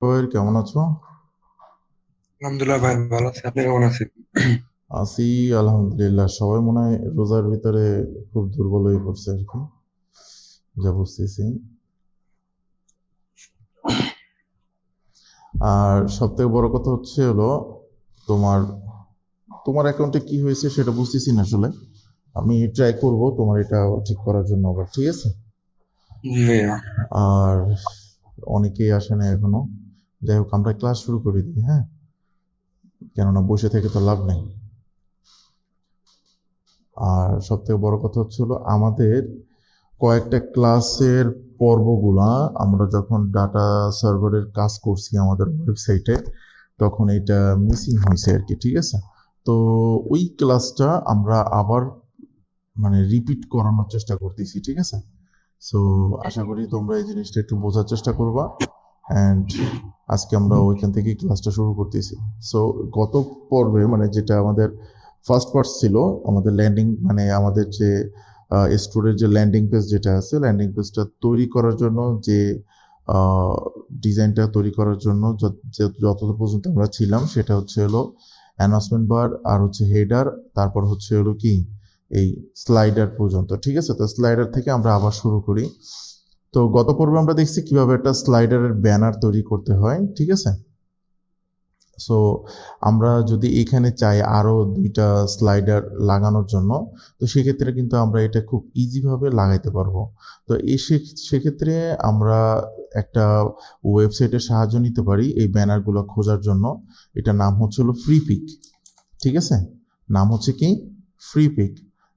ওয়ের কেমন আছো? আলহামদুলিল্লাহ ভাই, ভালো আছি। আপনি কেমন আছেন? আছি, আলহামদুলিল্লাহ। সবাই মনে হয় রোজার ভিতরে খুব দুর্বল হয়ে পড়ছে আর কি, যা বুঝতেছি। আর সব থেকে বড় কথা হচ্ছে হলো তোমার তোমার অ্যাকাউন্টে কি হয়েছে সেটা বুঝতেছি না আসলে। আমি ট্রাই করব তোমার এটা ঠিক করার জন্য আবার, ঠিক আছে? জি ভাইয়া। আর অনেকেই আসে না এখনো। যাই হোক, আমরা ক্লাস শুরু করে দিই, হ্যাঁ? কেননা বসে থেকে তো লাভ নেই। আর সব থেকে বড় কথা হচ্ছে হলো আমাদের কয়েকটা ক্লাসের পর্বগুলা আমরা যখন ডাটা সার্ভারের কাজ করছি আমাদের ওয়েবসাইটে, তখন এটা মিসিং হয়েছে আর কি, ঠিক আছে? তো ওই ক্লাসটা আমরা আবার মানে রিপিট করানোর চেষ্টা করতেছি, ঠিক আছে? সো আশা করি তোমরা এই জিনিসটা একটু বোঝার চেষ্টা করবা। অ্যান্ড আজকে আমরা ওইখান থেকেই ক্লাসটা শুরু করতেছি। সো গত পর্বে মানে যেটা আমাদের ফার্স্ট পার্ট ছিল, আমাদের ল্যান্ডিং মানে আমাদের যে স্টোরের যে ল্যান্ডিং পেজ যেটা আছে, ল্যান্ডিং পেজটা তৈরি করার জন্য যে ডিজাইনটা তৈরি করার জন্য যতদূর পর্যন্ত আমরা ছিলাম সেটা হচ্ছে হলো অ্যানাউন্সমেন্ট বার, আর হচ্ছে হেডার, তারপর হচ্ছে হলো কি এই স্লাইডার পর্যন্ত, ঠিক আছে? তো স্লাইডার থেকে আমরা আবার শুরু করি। তো গত পর্বে আমরা দেখছি কিভাবে একটা স্লাইডারের ব্যানার তৈরি করতে হয়, ঠিক আছে? সো আমরা যদি এখানে চাই আরো দুইটা স্লাইডার লাগানোর জন্য, তো সেক্ষেত্রে কিন্তু আমরা এটা খুব ইজি ভাবে লাগাইতে পারবো। তো সেক্ষেত্রে আমরা একটা ওয়েবসাইটের সাহায্য নিতে পারি এই ব্যানারগুলো খোঁজার জন্য। এটার নাম হচ্ছে হলো ফ্রি পিক, ঠিক আছে? নাম হচ্ছে কি ফ্রি পিক।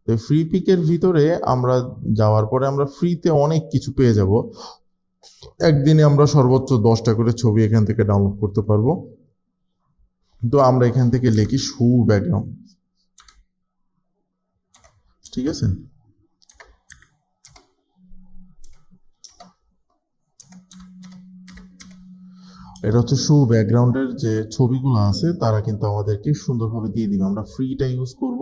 তো ফ্রি পিকের ভিতরে আমরা যাওয়ার পরে আমরা ফ্রিতে অনেক কিছু পেয়ে যাব। একদিনে আমরা সর্বোচ্চ 10টা করে ছবি এখান থেকে ডাউনলোড করতে পারবো। তো আমরা এখান থেকে লিখি শু ব্যাকগ্রাউন্ড, ঠিক আছে? এটা হচ্ছে শু ব্যাকগ্রাউন্ডের যে ছবিগুলো আছে তারা কিন্তু আমাদেরকে সুন্দরভাবে দিয়ে দিবে। আমরা ফ্রিটা ইউজ করব,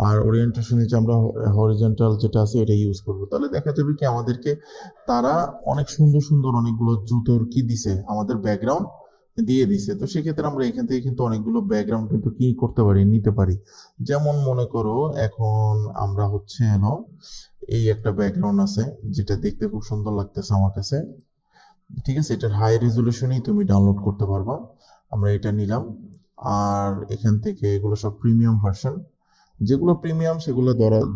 আর ওরিয়েন্টেশন নিচে আমরা হরিজন্টাল যেটা আছে এটা ইউজ করব। তাহলে দেখা যাবে কি আমাদেরকে তারা অনেক সুন্দর সুন্দর অনেকগুলো জুতোর কি দিছে আমাদের ব্যাকগ্রাউন্ড দিয়ে দিছে। তো সেক্ষেত্রে আমরা এখান থেকে কিন্তু অনেকগুলো ব্যাকগ্রাউন্ড কিন্তু কি করতে পারি, নিতে পারি। যেমন মনে করো এখন আমরা হচ্ছে এই একটা ব্যাকগ্রাউন্ড আছে যেটা দেখতে খুব সুন্দর লাগতেছে আমার কাছে, ঠিক আছে? এটার হাই রেজলিউশনেই তুমি ডাউনলোড করতে পারবা। আমরা এটা নিলাম। আর এখান থেকে এগুলো সব প্রিমিয়াম ভার্সন। যেগুলো প্রিমিয়াম সেগুলো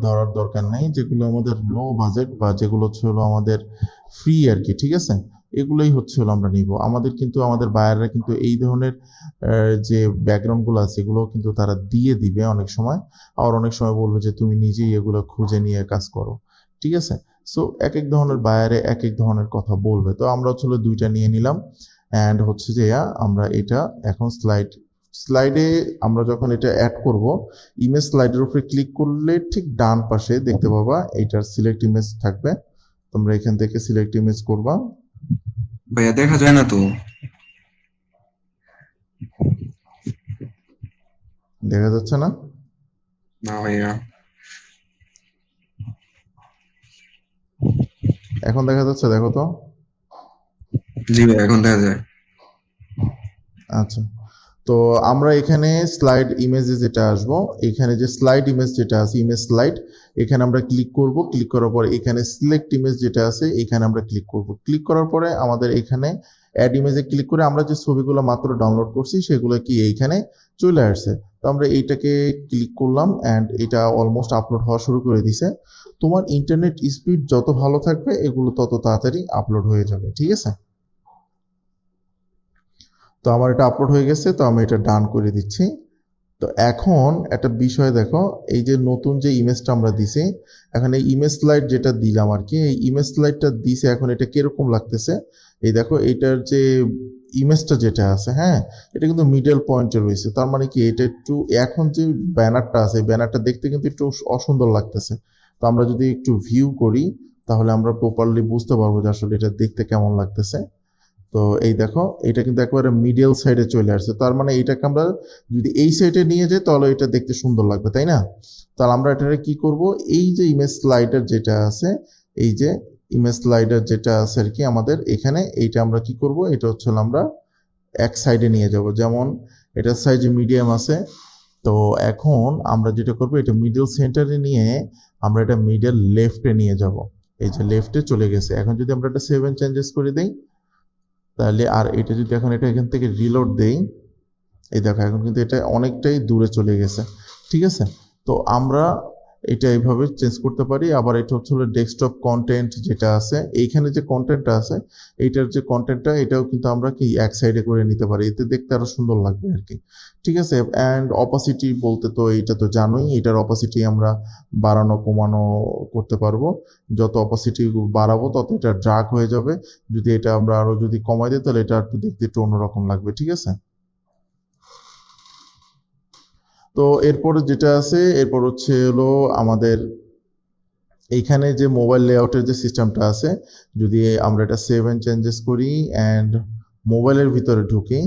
ধরার দরকার নাই, যেগুলো আমাদের লো বাজেট বা যেগুলো হচ্ছে হলো আমাদের ফ্রি আর কি, ঠিক আছে? এগুলোই হচ্ছে হলো আমরা নিব। আমাদের কিন্তু আমাদের বায়াররা কিন্তু এই ধরনের যে ব্যাকগ্রাউন্ডগুলো আছে এগুলো কিন্তু তারা দিয়ে দিবে অনেক সময়। আর অনেক সময় বলবে যে তুমি নিজেই এগুলো খুঁজে নিয়ে কাজ করো, ঠিক আছে? সো এক এক ধরনের বায়ারে এক এক ধরনের কথা বলবে। তো আমরা হচ্ছে দুইটা নিয়ে নিলাম। অ্যান্ড হচ্ছে যে আমরা এটা এখন স্লাইডে আমরা যখন এটা অ্যাড করব, ইমেজ স্লাইডের উপরে ক্লিক করলে ঠিক ডান পাশে দেখতে পাবা এটার সিলেক্ট ইমেজ থাকবে। তোমরা এখান থেকে সিলেক্ট ইমেজ করবা। ভাইয়া দেখা যায় না তো। দেখা যাচ্ছে না? না ভাইয়া। এখন দেখা যাচ্ছে, দেখো তো। জি ভাই, এখন দেখা যায়। আচ্ছা, তো আমরা এখানে স্লাইড ইমেজে যেটা আসবো, এখানে যে স্লাইড ইমেজ যেটা আছে ইমেজ স্লাইড, এখানে আমরা ক্লিক করব। ক্লিক করার পরে এখানে সিলেক্ট ইমেজ যেটা আছে এখানে আমরা ক্লিক করব। ক্লিক করার পরে আমাদের এখানে অ্যাড ইমেজে ক্লিক করে আমরা যে ছবিগুলো মাত্র ডাউনলোড করছি সেগুলো কি এইখানে চলে আসছে। তো আমরা এইটাকে ক্লিক করলাম অ্যান্ড এটা অলমোস্ট আপলোড হওয়া শুরু করে দিছে। তোমার ইন্টারনেট স্পিড যত ভালো থাকবে এগুলো তত তাড়াতাড়ি আপলোড হয়ে যাবে, ঠিক আছে? তো আমার এটা আপলোড হয়ে গেছে, তো আমি এটা ডান করে দিচ্ছি। তো এখন একটা বিষয় দেখো, এই যে নতুন যে ইমেজটা আমরা দিছি, এখন এই ইমেজ স্লাইড যেটা দিলাম আর কি, এই ইমেজ স্লাইডটা দিছে, এখন এটা কিরকম লাগতেছে? এই দেখো এটার যে ইমেজটা যেটা আছে, হ্যাঁ, এটা কিন্তু মিডল পয়েন্টে রয়েছে। তার মানে কি এটা একটু এখন যে ব্যানারটা আছে ব্যানারটা দেখতে কিন্তু একটু অসুন্দর লাগতেছে। তো আমরা যদি একটু ভিউ করি তাহলে আমরা প্রপারলি বুঝতে পারবো যে আসলে এটা দেখতে কেমন লাগতেছে। তো এই দেখো এটা কিন্তু একেবারে মিডল সাইডে চলে আসছে। তার মানে এটাকে আমরা যদি এই সাইডে নিয়ে যাই তাহলে এটা দেখতে সুন্দর লাগবে, তাই না? তাহলে আমরা এটাকে কি করব, এই যে ইমেজ স্লাইডার যেটা আছে, এই যে ইমেজ স্লাইডার যেটা আছে আর কি আমাদের এখানে, এইটা আমরা কি করব, এটা হচ্ছে আমরা এক সাইডে নিয়ে যাব, যেমন এটার সাইজ মিডিয়াম আছে। তো এখন আমরা যেটা করবো, এটা মিডল সেন্টারে নিয়ে আমরা এটা মিডল লেফটে নিয়ে যাব। এই যে লেফটে চলে গেছে। এখন যদি আমরা এটা 7 চেঞ্জেস করে দিই, তাহলে আর এটা যদি এখন এটা এখান থেকে রিলোড দেই, এই দেখো এখন কিন্তু এটা অনেকটাই দূরে চলে গেছে। ঠিক আছে, তো আমরা এটা এইভাবে চেঞ্জ করতে পারি। আবার এটা হচ্ছে হলো ডেস্কটপ কন্টেন্ট যেটা আছে, এইখানে যে কন্টেন্টটা আছে, এইটার যে কন্টেন্টটা, এটাও কিন্তু আমরা কি এক সাইডে করে নিতে পারি, এতে দেখতে আরো সুন্দর লাগবে আর কি। ঠিক আছে, অ্যান্ড অপাসিটি বলতে তো এইটা তো জানোই, এটার অপাসিটি আমরা বাড়ানো কমানো করতে পারবো। যত অপাসিটি বাড়াবো তত এটা ডার্ক হয়ে যাবে। যদি এটা আমরা আরো যদি কমাই দিই, তাহলে এটা একটু দেখতে একটু অন্যরকম লাগবে। ঠিক আছে, তো এরপর যেটা আছে, এরপর হচ্ছে হলো আমাদের এইখানে যে মোবাইল লেআউটের যে সিস্টেমটা আছে, যদি আমরা এটা 7 চেঞ্জেস করি অ্যান্ড মোবাইলের ভিতরে ঢুকি,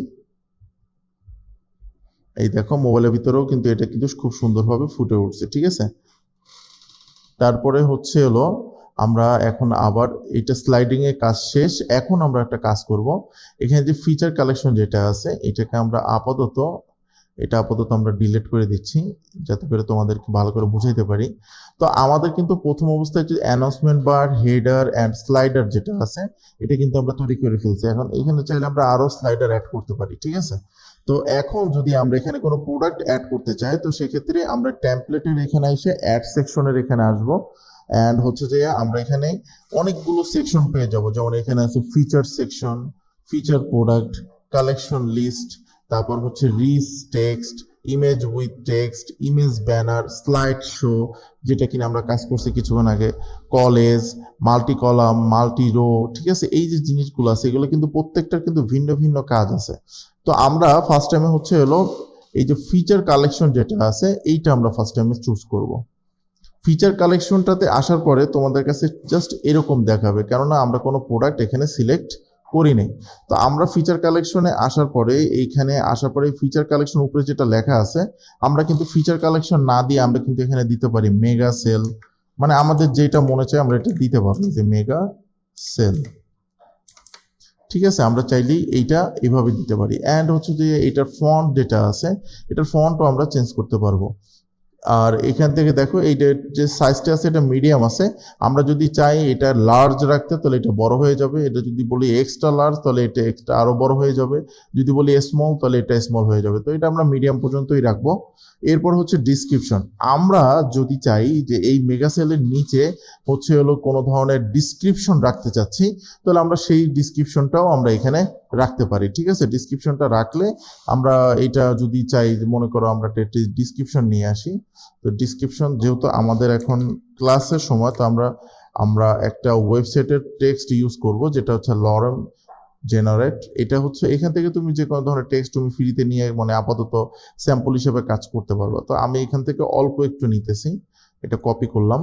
এই দেখো মোবাইলের ভিতরেও কিন্তু এটা কিন্তু খুব সুন্দরভাবে ফুটে উঠছে। ঠিক আছে, তারপরে হচ্ছে হলো আমরা এখন আবার এটা স্লাইডিং এর কাজ শেষ। এখন আমরা একটা কাজ করব, এখানে যে ফিচার কালেকশন যেটা আছে, এটাকে আমরা আপাতত আমরা ডিলিট করে দিচ্ছি, যাতে করে তোমাদেরকে ভালো করে বুঝাইতে পারি। তো আমাদের কিন্তু প্রথম অবস্থায় যে announcement bar, header and slider যেটা আছে, এটা কিন্তু আমরা তৈরি করে ফেলছি। এখন এখানে চাইলে আমরা আরো স্লাইডার অ্যাড করতে পারি। ঠিক আছে, তো এখন যদি আমরা এখানে কোনো প্রোডাক্ট অ্যাড করতে চাই, তো সেক্ষেত্রে আমরা টেমপ্লেটের এখানে এসে অ্যাড সেকশনের এখানে আসবো। অ্যান্ড হচ্ছে যে আমরা এখানে অনেকগুলো সেকশন পেয়ে যাব, যেমন এখানে আছে feature section, feature product, collection list, তারপর হচ্ছে rich text, image with text, image banner, slide show, যেটা কিনা আমরা কাজ করছি কিছুক্ষণ আগে, collage, multi column, multi row. ঠিক আছে, এই যে জিনিসগুলো আছে, এগুলো কিন্তু প্রত্যেকটার কিন্তু ভিন্ন ভিন্ন কাজ আছে। তো আমরা ফার্স্ট টাইমে হচ্ছে হলো এই যে ফিচার কালেকশন যেটা আছে, এইটা আমরা ফার্স্ট টাইমে চুজ করব। ফিচার কালেকশনটাতে আসার পরে তোমাদের কাছে জাস্ট এরকম দেখাবে, কেননা আমরা কোনো প্রোডাক্ট এখানে সিলেক্ট করি নাই। তো আমরা ফিচার কালেকশনে আসার পরে, এইখানে আসার পরে ফিচার কালেকশন উপরে যেটা লেখা আছে, আমরা কিন্তু ফিচার কালেকশন না দিয়ে আমরা কিন্তু এখানে দিতে পারি মেগা সেল, মানে আমাদের যেটা মনে চায় আমরা এটা দিতে পারবো, যে মেগা সেল। ঠিক আছে, আমরা চাইলেই এইটা এভাবে দিতে পারি। অ্যান্ড হচ্ছে যে এটার ফন্ট যেটা আছে, এটার ফন্টও আমরা চেঞ্জ করতে পারবো। আর এখান থেকে দেখো এইটা যে সাইজটা আছে, এটা মিডিয়াম আছে। আমরা যদি চাই এটা লার্জ রাখতে, তাহলে এটা বড় হয়ে যাবে। এটা যদি বলি এক্সট্রা লার্জ, তাহলে এটা এক্সট্রা আরো বড় হয়ে যাবে। যদি বলি স্মল, তাহলে এটা স্মল হয়ে যাবে। তো এটা আমরা মিডিয়াম পর্যন্তই রাখবো। এরপর হচ্ছে ডিসক্রিপশন। আমরা যদি চাই যে এই মেগা সেলের নিচে হচ্ছে হলো কোনো ধরনের ডিসক্রিপশন রাখতে চাচ্ছি, তাহলে আমরা সেই ডিসক্রিপশনটাও আমরা এখানে রাখতে পারি। ঠিক আছে, ডিসক্রিপশনটা রাখলে আমরা এটা যদি চাই, মনে করো আমরা একটা ডিসক্রিপশন নিয়ে আসি, তো ডিসক্রিপশন যেহেতু আমাদের এখন ক্লাসের সময়, তো আমরা একটা ওয়েবসাইটের টেক্সট ইউজ করব, যেটা হচ্ছে লরেম জেনারেট। এটা হচ্ছে এখান থেকে তুমি যে কোনো ধরনের টেক্সট তুমি ফ্রিতে নিয়ে মানে আপাতত স্যাম্পল হিসেবে কাজ করতে পারবে। তো আমি এখান থেকে অল্প একটু নিতেছি, এটা কপি করলাম।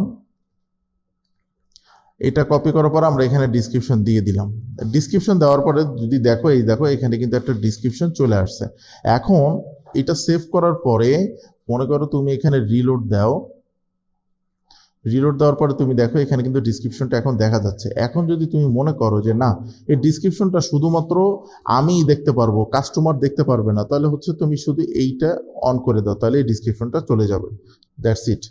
এটা কপি করার পর আমরা এখানে ডিসক্রিপশন দিয়ে দিলাম। ডিসক্রিপশন দেওয়ার পরে যদি দেখো, এই দেখো এখানে কিন্তু একটা ডিসক্রিপশন চলে আসছে। এখন এটা সেভ করার পরে মনে করো তুমি এখানে রিলোড দাও, রিলোড দেওয়ার পরে তুমি দেখো এখানে কিন্তু ডিসক্রিপশনটা এখন দেখা যাচ্ছে। এখন যদি তুমি মনে করো যে না, এই ডিসক্রিপশনটা শুধুমাত্র আমিই দেখতে পারবো, কাস্টমার দেখতে পারবে না, তাহলে হচ্ছে তুমি শুধু এইটা অন করে দাও, তাহলে এই ডিসক্রিপশনটা চলে যাবে। That's it.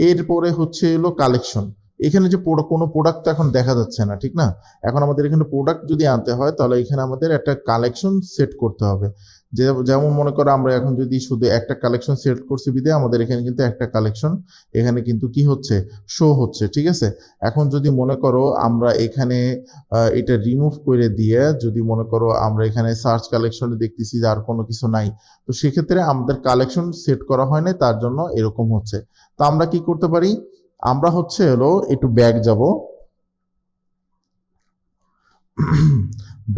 এরপরে হচ্ছে এলো কালেকশন। এখানে যে কোনো প্রোডাক্ট তো এখন দেখা যাচ্ছে না, ঠিক না? এখন আমাদের এখানে প্রোডাক্ট যদি আনতে হয়, তাহলে এখানে আমাদের একটা কালেকশন সেট করতে হবে। যেমন মনে করো আমরা এখন যদি শুধু একটা কালেকশন সেট করছি বিদে আমাদের এখানে কিন্তু একটা কালেকশন এখানে কিন্তু কি হচ্ছে, শো হচ্ছে। ঠিক আছে, এখন যদি মনে করো আমরা এখানে এটা রিমুভ করে দিয়ে যদি মনে করো আমরা এখানে সার্চ কালেকশনে দেখতেছি যে আর কোনো কিছু নাই, তো সেক্ষেত্রে আমাদের কালেকশন সেট করা হয় না, তার জন্য এরকম হচ্ছে। তো আমরা কি করতে পারি, আমরা হচ্ছে হলো একটু ব্যাক যাব,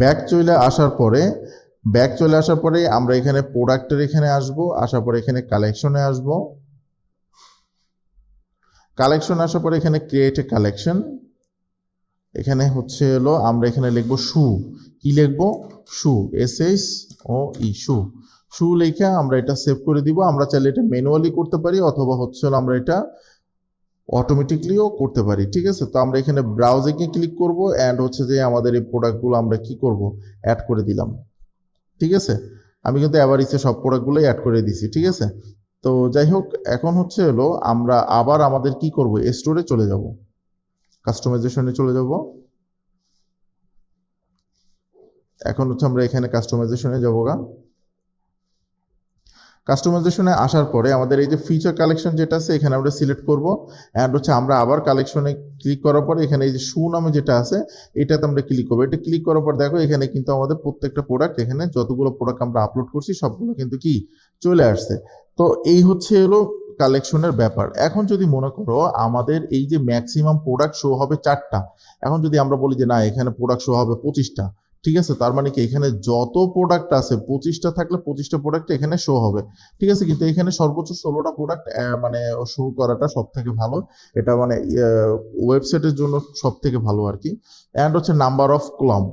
ব্যাক চলে আসার পরে আমরা এখানে প্রোডাক্টের এখানে আসব, আসার পরে এখানে কালেকশনে আসব, কালেকশন আসার পরে এখানে ক্রিয়েট এ কালেকশন। এখানে হচ্ছে হলো আমরা এখানে লিখবো শু। কি লিখবো? শু, SHOE, শু। শু লেখা আমরা এটা সেভ করে দিব। আমরা চাইলে এটা ম্যানুয়ালি করতে পারি, অথবা হচ্ছে হলো আমরা এটা অটোমেটিকলিও করতে পারি। ঠিক আছে, তো আমরা এখানে ব্রাউজিংয়ে ক্লিক করব, অ্যান্ড হচ্ছে যে আমাদের এই প্রোডাক্টগুলো আমরা কি করব, অ্যাড করে দিলাম। ঠিক আছে, আমি কিন্তু অ্যাভারিজে সব প্রোডাক্টগুলোই অ্যাড করে দিছি। ঠিক আছে, তো যাই হোক, এখন হচ্ছে হলো আমরা আবার আমাদের কি করব, স্টোরে চলে যাব, কাস্টমাইজেশনে চলে যাব। এখন হচ্ছে আমরা এখানে কাস্টমাইজেশনে যাবো গা। কাস্টমাইজেশনে আসার পরে আমাদের এই যে ফিচার কালেকশন যেটা আছে এখানে আমরা সিলেক্ট করব, অ্যান্ড হচ্ছে আমরা আবার কালেকশনে ক্লিক করার পরে এখানে এই যে শু নামে যেটা আছে এটাতে আমরা ক্লিক করবো। এটা ক্লিক করার পর দেখো এখানে কিন্তু আমাদের প্রত্যেকটা প্রোডাক্ট, এখানে যতগুলো প্রোডাক্ট আমরা আপলোড করছি সবগুলো কিন্তু কি চলে আসছে। তো এই হচ্ছে হলো কালেকশনের ব্যাপার। এখন যদি মনে করো আমাদের এই যে ম্যাক্সিমাম প্রোডাক্ট শো হবে 4টা, এখন যদি আমরা বলি যে না এখানে প্রোডাক্ট শো হবে 25টা, ঠিক আছে, তার মানে কি এখানে যত প্রোডাক্ট আছে 25টা থাকলে 25টা প্রোডাক্ট এখানে শো হবে। ঠিক আছে, কিন্তু এখানে সর্বোচ্চ 16টা প্রোডাক্ট মানে শো করাটা সব থেকে ভালো। এটা মানে ওয়েবসাইটের জন্য সব থেকে ভালো আর কি। অ্যান্ড হচ্ছে নাম্বার অফ কলাম।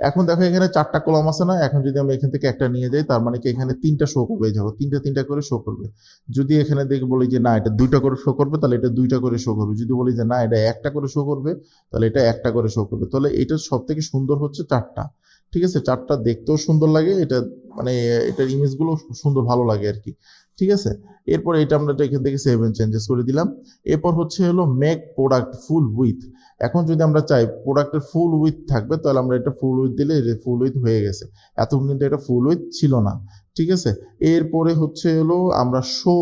এখন দেখো এখানে 4টা কলাম আছে না, এখন যদি আমি এখান থেকে একটা নিয়ে যাই তার মানে কি এখানে 3টা শো করবে, যাবো 3টা করে শো করবে। যদি এখানে দেখে বলি যে না এটা 2টা করে শো করবে তাহলে এটা 2টা করে শো করবে, যদি বলি যে না এটা 1টা করে শো করবে তাহলে এটা 1টা করে শো করবে। তাহলে এটা সব থেকে সুন্দর হচ্ছে 4টা। ঠিক আছে, 4টা দেখতেও সুন্দর লাগে, এটা মানে এটার ইমেজগুলো সুন্দর ভালো লাগে আর কি। ঠিক আছে, এরপর এটা আমরা এখান থেকে সেভ এন্ড চেঞ্জেস করে দিলাম। এরপর হচ্ছে হলো মেক প্রোডাক্ট ফুল উইথ। এখন যদি আমরা চাই প্রোডাক্টের ফুল উইথ থাকবে তাহলে আমরা এটা ফুল উইথ দিলে ফুল উইথ হয়ে গেছে, এতক্ষণ কিন্তু এটা ফুল উইথ ছিল না। ঠিক আছে, এরপরে হচ্ছে হলো আমরা শো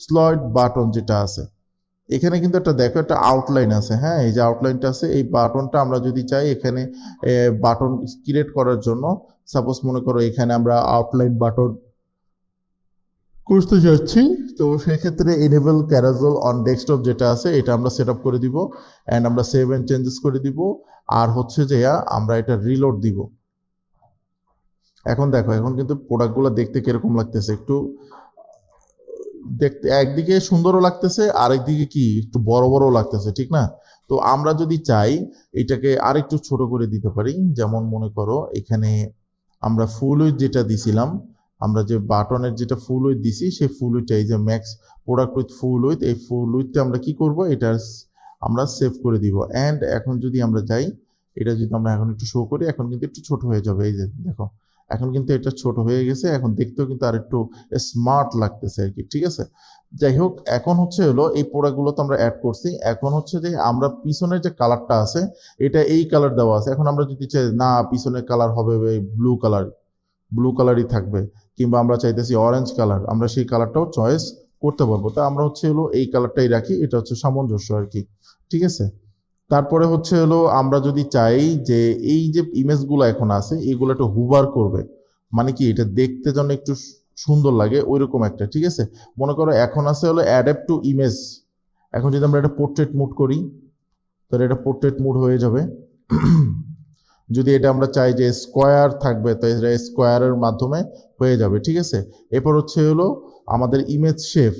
স্লয়েড বাটন যেটা আছে, এখানে কিন্তু একটা দেখো একটা আউটলাইন আছে, হ্যাঁ এই যে আউটলাইনটা আছে এই বাটনটা আমরা যদি চাই এখানে বাটন ক্রিয়েট করার জন্য, সাপোজ মনে করো এখানে আমরা আউটলাইন বাটন করতে যাচ্ছি, তো সেক্ষেত্রে এনেবল ক্যারাজল অন ডেস্কটপ যেটা আছে এটা আমরা সেট আপ করে দিব, অ্যান্ড আমরা সেভ এন্ড চেঞ্জেস করে দিব। আর হচ্ছে যে আমরা এটা রিলোড দিব। এখন দেখো এখন কিন্তু প্রোডাক্টগুলো দেখতে কিরকম লাগতেছে, একটু দেখতে একদিকে সুন্দরও লাগতেছে আরেকদিকে কি একটু বড় বড় লাগতেছে, ঠিক না? তো আমরা যদি চাই এটাকে আরেকটু ছোট করে দিতে পারি, যেমন মনে করো এখানে আমরা ফুল উইথ যেটা দিছিলাম, আমরা যে বাটনের যেটা ফুল উইথ দিছি সেই ফুল উইথটা এই যে max product with full with, এই ফুল উইথটা আমরা কি করব এটা আমরা সেভ করে দিব। অ্যান্ড এখন যদি আমরা যাই এটা যদি আমরা এখন একটু শো করি এখন কিন্তু একটু ছোট হয়ে যাবে, এই যে দেখো এখন কিন্তু এটা ছোট হয়ে গেছে, এখন দেখতেও কিন্তু আর একটু স্মার্ট লাগতেছে আর কি। ঠিক আছে, যাই হোক এখন হচ্ছে হলো এই প্রোডাক্টগুলো তো আমরা অ্যাড করছি, এখন হচ্ছে যে আমরা পিছনের যে কালারটা আছে এটা এই কালার দেওয়া আছে, এখন আমরা যদি চাই না পিছনের কালার হবে ব্লু কালার, ব্লু কালারই থাকবে, কিংবা আমরা চাইতেছি অরেঞ্জ কালার, আমরা সেই কালারটাও চয়েস করতে পারবো। তা আমরা হচ্ছে হলো এই কালারটাই রাখি, এটা হচ্ছে সামঞ্জস্য আর কি। ঠিক আছে, তারপরে হচ্ছে হলো আমরা যদি চাই যে এই যে ইমেজগুলো এখন আছে এগুলো একটু হুবার করবে, মানে কি এটা দেখতে যেন একটু সুন্দর লাগে ওইরকম একটা। ঠিক আছে, মনে করো এখন আছে হলো অ্যাডাপ্ট টু ইমেজ, এখন যদি আমরা এটা পোর্ট্রেট মুড করি তাহলে এটা পোর্ট্রেট মুড হয়ে যাবে। যদি এটা আমরা চাই যে স্কোয়ার থাকবে তো এটা স্কোয়ারের মাধ্যমে হয়ে যাবে। ঠিক আছে, এরপর হচ্ছে হলো আমাদের ইমেজ শেপ,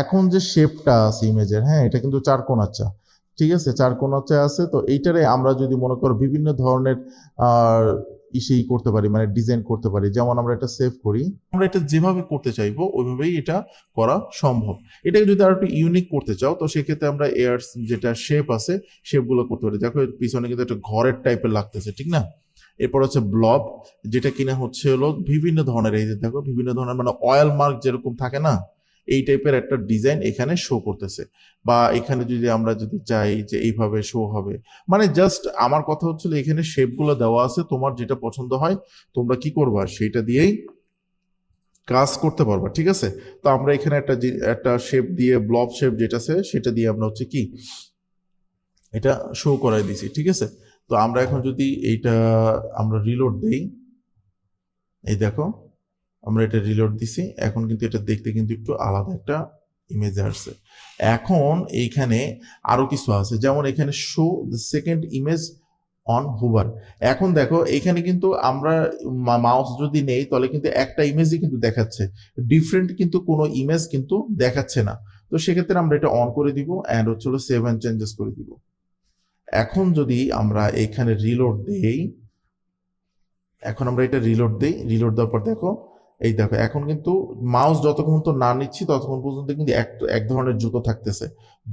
এখন যে শেপটা আছে ইমেজের, হ্যাঁ এটা কিন্তু চারকোনাচা। ঠিক আছে, চারকোনাচা আছে, তো এইটারে আমরা যদি মনে করো বিভিন্ন ধরনের ইসেই করতে পারি, মানে ডিজাইন করতে পারি, যেমন আমরা এটা সেভ করি, আমরা এটা যেভাবে করতে চাইবো ওইভাবেই এটা করা সম্ভব। এটাকে যদি আর একটু ইউনিক করতে চাও তো সেক্ষেত্রে আমরা এয়ার যেটা শেপ আছে শেপগুলো করতে পারি। দেখো পিছনে কিন্তু একটা ঘরের টাইপের লাগতেছে, ঠিক না? এরপর হচ্ছে ব্লব, যেটা কিনা হচ্ছে হলো বিভিন্ন ধরনের, এই যে দেখো বিভিন্ন ধরনের মানে অয়েল মার্ক যেরকম থাকে না এই টাইপের একটা ডিজাইন এখানে শো করতেছে। বা এখানে যদি আমরা যদি চাই যে এইভাবে শো হবে, মানে জাস্ট আমার কথা হচ্ছিল এখানে শেপগুলো দেওয়া আছে, তোমার যেটা পছন্দ হয় তোমরা কি করবা সেটা দিয়েই কাজ করতে পারবা। ঠিক আছে, তো আমরা এখানে একটা শেপ দিয়ে ব্লব শেপ যেটা আছে সেটা দিয়ে আমরা হচ্ছে কি এটা শো করাই দিছি। ঠিক আছে, তো আমরা এখন যদি এইটা আমরা রিলোড দেই, এই দেখো আমরা এটা রিলোড দিছি, এখন কিন্তু এটা দেখতে কিন্তু একটু আলাদা একটা ইমেজে আসছে। এখন এইখানে আরো কিছু আছে, যেমন এখানে show the second image on hover. এখন দেখো এখানে কিন্তু আমরা মাউস যদি নেই তাহলে কিন্তু একটা ইমেজই কিন্তু দেখাচ্ছে, ডিফারেন্ট কিন্তু কোনো ইমেজ কিন্তু দেখাচ্ছে না। তো সেক্ষেত্রে আমরা এটা অন করে দিব অ্যান্ড হচ্ছে সেভ এন্ড চেঞ্জেস করে দিব। এখন যদি আমরা এখানে রিলোড দেই, এখন আমরা এটা রিলোড দেই, রিলোড দেওয়ার পর দেখো এই দেখো এখন কিন্তু মাউস যতক্ষণ তো না নিচ্ছি ততক্ষণ পর্যন্ত কিন্তু এক এক ধরনের জুতো থাকতেছে।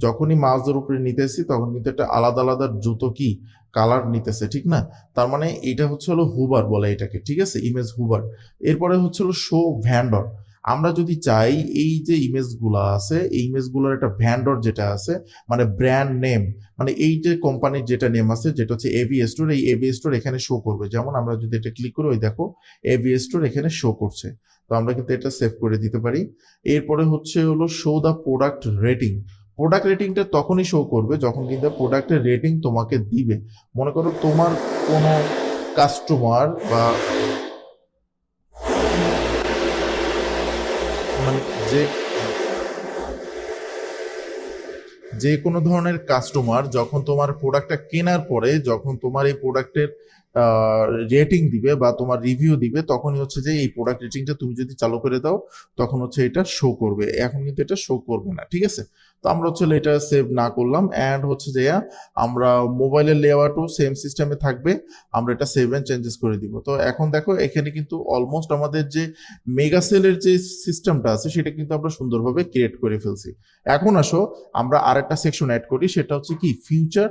যখনই মাউসের উপরে নিতেছি তখন কিন্তু একটা আলাদা আলাদা জুতো কি কালার নিতেছে, ঠিক না? তার মানে এটা হচ্ছে হলো হুবার বলে এটাকে, ঠিক আছে, ইমেজ হুবার। এরপরে হচ্ছে হলো শো ভ্যান্ডর। আমরা যদি চাই এই যে ইমেজগুলো আছে এই ইমেজগুলোর একটা ভ্যান্ডর যেটা আছে, মানে ব্র্যান্ড নেম, মানে এই যে কোম্পানির যেটা নেম আছে যেটা হচ্ছে এভি স্টোর, এই এভি স্টোর এখানে শো করবে। যেমন আমরা যদি এটা ক্লিক করি, ওই দেখো এভি স্টোর এখানে শো করছে। তো আমরা কিন্তু এটা সেভ করে দিতে পারি। এরপরে হচ্ছে হলো show the product rating. Product রেটিংটা তখনই শো করবে যখন কিন্তু প্রোডাক্টের রেটিং তোমাকে দিবে। মনে করো তোমার কোনো কাস্টমার বা মানে যে যে কোনো ধরনের কাস্টমার যখন তোমার প্রোডাক্টটা কেনার পরে যখন তোমার এই প্রোডাক্টের রেটিং দিবে বা তোমার রিভিউ দিবে, তখনই হচ্ছে যে এই প্রোডাক্ট রেটিংটা তুমি যদি চালু করে দাও তখন হচ্ছে এটা শো করবে। এখন কিন্তু এটা শো করবে না, ঠিক আছে? তো আমরা হচ্ছে এটা সেভ না করলাম অ্যান্ড হচ্ছে যে আমরা মোবাইলের লেআউটও সেম সিস্টেমে থাকবে, আমরা এটা সেভ এন্ড চেঞ্জেস করে দিব। তো এখন দেখো এখানে কিন্তু অলমোস্ট আমাদের যে মেগা সেলের যে সিস্টেমটা আছে সেটা কিন্তু আমরা সুন্দরভাবে ক্রিয়েট করে ফেলছি। এখন আসো আমরা আরেকটা সেকশন অ্যাড করি, সেটা হচ্ছে কি ফিউচার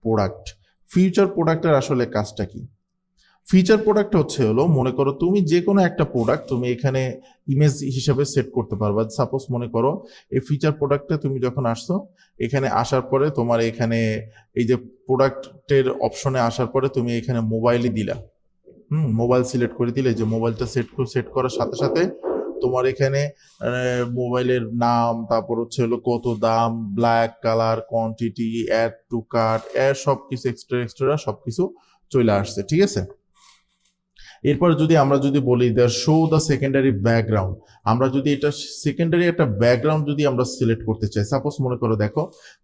প্রোডাক্ট। ফিউচার প্রোডাক্টের আসলে কাজটা কি? ফিচার প্রোডাক্ট হচ্ছে হলো, মনে করো তুমি যে কোনো একটা প্রোডাক্ট তুমি এখানে ইমেজ হিসাবে সেট করতে পারবা। সাপোজ মনে করো এই ফিচার প্রোডাক্টটা তুমি যখন আসছো, এখানে আসার পরে তোমার এখানে এই যে প্রোডাক্টের অপশনে আসার পরে তুমি এখানে মোবাইলই দিলা। মোবাইল সিলেক্ট করে দিলে যে মোবাইলটা সেট করার সাথে সাথে তোমার এখানে মোবাইলের নাম, তারপর হচ্ছে হলো কত দাম, black colour, quantity, add to cart, সবকিছু এক্সট্রা এক্সট্রা সবকিছু চলে আসছে, ঠিক আছে? এরপর যদি আমরা যদি বলি শো দ্য সেকেন্ডারি ব্যাকগ্রাউন্ড, আমরা যদি এটা সেকেন্ডারি একটা ব্যাকগ্রাউন্ড যদি আমরা সিলেক্ট করতে চাই, সাপোজ মনে করো দেখো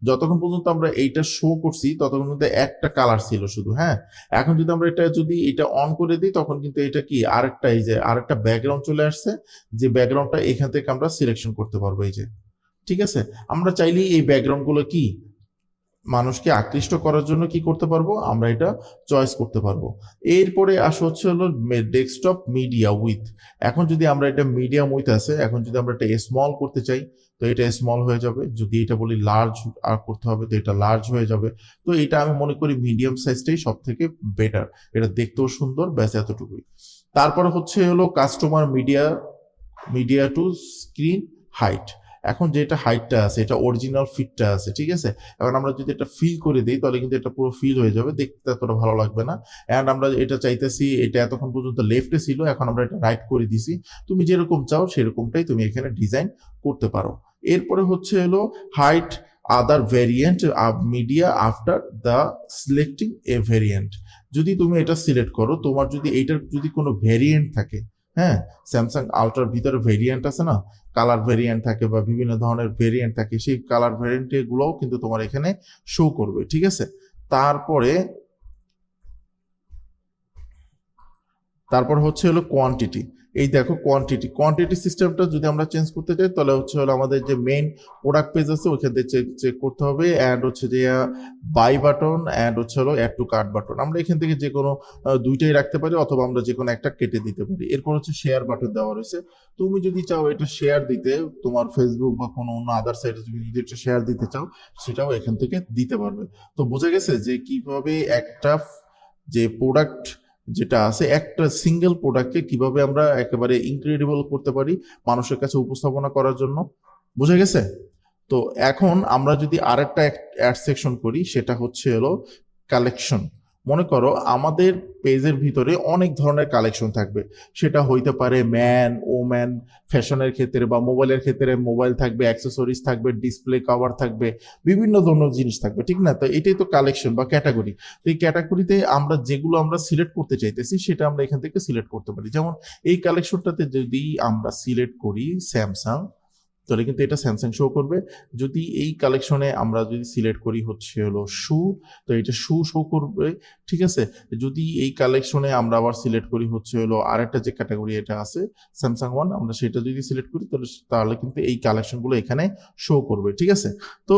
যতক্ষণ পর্যন্ত আমরা এইটা শো করছি ততক্ষণ পর্যন্ত একটা কালার ছিল শুধু, হ্যাঁ। এখন যদি আমরা এটা অন করে দিই তখন কিন্তু এটা কি আরেকটা এই যে আরেকটা ব্যাকগ্রাউন্ড চলে আসছে, যে ব্যাকগ্রাউন্ডটা এখান থেকে আমরা সিলেকশন করতে পারবো এই যে, ঠিক আছে? আমরা চাইলেই এই ব্যাকগ্রাউন্ড গুলো কি মানুষকে আকৃষ্ট করার জন্য কি করতে পারবো, আমরা এটা চয়েস করতে পারবো। এরপরে আসা হচ্ছে হলো ডেস্কটপ মিডিয়া উইথ। এখন যদি আমরা এটা মিডিয়াম উইথ আছে, এখন যদি আমরা এটা স্মল করতে চাই তো এটা স্মল হয়ে যাবে। যদি এটা বলি লার্জ আর করতে হবে তো এটা লার্জ হয়ে যাবে। তো এটা আমি মনে করি মিডিয়াম সাইজটাই সব থেকে বেটার, এটা দেখতেও সুন্দর, ব্যাস এতটুকুই। তারপরে হচ্ছে হলো customer media media to screen height. এখন যেটা হাইটটা আছে এটা অরিজিনাল ফিটটা আছে, ঠিক আছে? এখন আমরা যদি এটা ফিল করে দিই তাহলে কিন্তু এটা পুরো ফিল হয়ে যাবে, দেখতে এতটা ভালো লাগবে না। এন্ড আমরা এটা চাইতেছি, এটা এতক্ষণ পর্যন্ত লেফটে ছিল, এখন আমরা এটা রাইট করে দিছি। তুমি যেরকম চাও সেরকমটাই তুমি এখানে ডিজাইন করতে পারো। এরপরে হচ্ছে হলো height other variant media after the selecting A variant. যদি তুমি এটা সিলেক্ট করো, তোমার যদি এইটার যদি কোনো ভেরিয়েন্ট থাকে, হ্যাঁ, স্যামসাং আলট্রার ভিতরে ভেরিয়েন্ট আছে না, কালার ভেরিয়েন্ট থাকে বা বিভিন্ন ধরনের ভেরিয়েন্ট থাকে, সেই কালার ভেরিয়েন্ট গুলোও কিন্তু তোমার এখানে শো করবে, ঠিক আছে? তারপরে তারপর হচ্ছে হলো কোয়ান্টিটি। এই দেখো কোয়ান্টিটি সিস্টেমটা যদি আমরা চেঞ্জ করতে চাই তাহলে হচ্ছে হলো আমাদের যে মেইন প্রোডাক্ট পেজ আছে ওইখান থেকে চেক করতে হবে, অ্যান্ড হচ্ছে যে বাই বাটন অ্যান্ড হচ্ছে হলো অ্যাড টু কার্ট বাটন, আমরা এখান থেকে যে কোনো দুইটাই রাখতে পারি অথবা আমরা যে কোনো একটা কেটে দিতে পারি। এরপর হচ্ছে শেয়ার বাটন দেওয়া রয়েছে, তুমি যদি চাও এটা শেয়ার দিতে তোমার ফেসবুক বা কোনো অন্য আদার সাইটে তুমি যদি এটা শেয়ার দিতে চাও সেটাও এখান থেকে দিতে পারবে। তো বোঝা গেছে যে কিভাবে একটা যে প্রোডাক্ট যেটা আছে একটা সিঙ্গেল প্রোডাক্টকে কিভাবে আমরা একেবারে ইনক্রেডিবল করতে পারি মানুষের কাছে উপস্থাপনা করার জন্য। বুঝে গেছে? তো এখন আমরা যদি আরেকটা অ্যাড সেকশন করি সেটা হচ্ছে হলো কালেকশন। মনে করো আমাদের পেজের ভিতরে অনেক ধরনের কালেকশন থাকবে, সেটা হইতে পারে ম্যান ওম্যান, ফ্যাশনের ক্ষেত্রে বা মোবাইলের ক্ষেত্রে মোবাইল থাকবে, অ্যাক্সেসরিজ থাকবে, ডিসপ্লে কভার থাকবে, বিভিন্ন ধরনের জিনিস থাকবে, ঠিক না? তো এটাই তো কালেকশন বা ক্যাটাগরি। তো এই ক্যাটাগরিতে আমরা যেগুলো আমরা সিলেক্ট করতে চাইতেছি সেটা আমরা এখান থেকে সিলেক্ট করতে পারি। যেমন এই কালেকশনটাতে যদি আমরা সিলেক্ট করি স্যামসাং, তাহলে কিন্তু এটা স্যামসাং শো করবে। যদি এই কালেকশনে আমরা যদি সিলেক্ট করি হচ্ছে হলো শু, তো এটা শু শো করবে, ঠিক আছে? যদি এই কালেকশনে আমরা আবার সিলেক্ট করি হচ্ছে হলো আরেকটা যে ক্যাটাগরি এটা আছে স্যামসাং ওয়ান, আমরা সেটা যদি সিলেক্ট করি তাহলে কিন্তু এই কালেকশনগুলো এখানে শো করবে, ঠিক আছে? তো